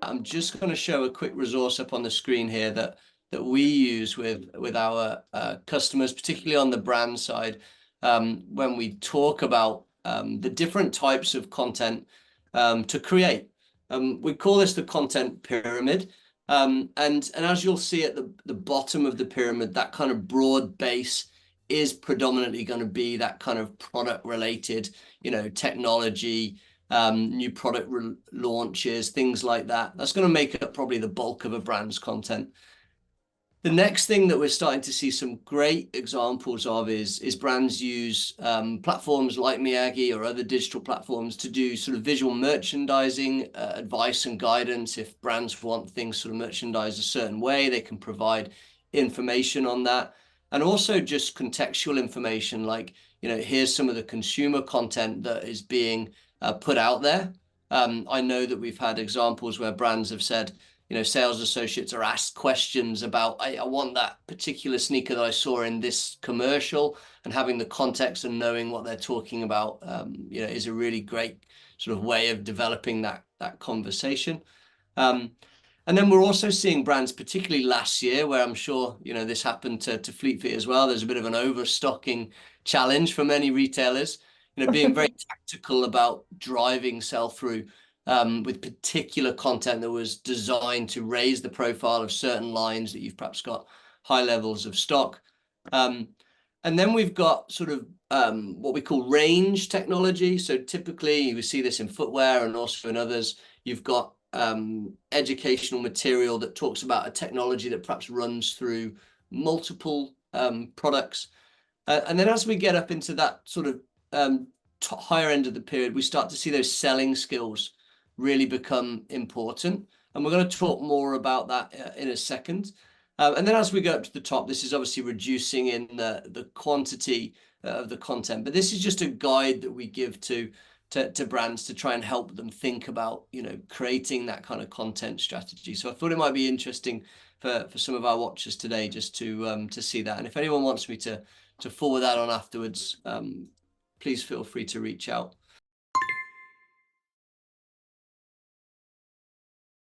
I'm just going to show a quick resource up on the screen here that we use with our customers, particularly on the brand side, when we talk about the different types of content to create. We call this the content pyramid. And as you'll see at the bottom of the pyramid, that kind of broad base is predominantly going to be that kind of product related, technology, new product launches, things like that. That's going to make up probably the bulk of a brand's content. The next thing that we're starting to see some great examples of is brands use platforms like Miyagi or other digital platforms to do sort of visual merchandising, advice and guidance. If brands want things sort of merchandised a certain way, they can provide information on that. And also just contextual information like, here's some of the consumer content that is being put out there. I know that we've had examples where brands have said, sales associates are asked questions about, I want that particular sneaker that I saw in this commercial, and having the context and knowing what they're talking about, is a really great sort of way of developing that conversation. And then we're also seeing brands, particularly last year, where I'm sure, this happened to Fleet Feet as well. There's a bit of an overstocking challenge for many retailers, being very tactical about driving sell-through with particular content that was designed to raise the profile of certain lines that you've perhaps got high levels of stock. And then we've got sort of what we call range technology. So typically we see this in footwear and also in others. You've got educational material that talks about a technology that perhaps runs through multiple products. And then as we get up into that sort of higher end of the period, we start to see those selling skills really become important. And we're going to talk more about that in a second. And then as we go up to the top, this is obviously reducing in the quantity of the content. But this is just a guide that we give to brands to try and help them think about, creating that kind of content strategy. So I thought it might be interesting for some of our watchers today just to see that. And if anyone wants me to forward that on afterwards, please feel free to reach out.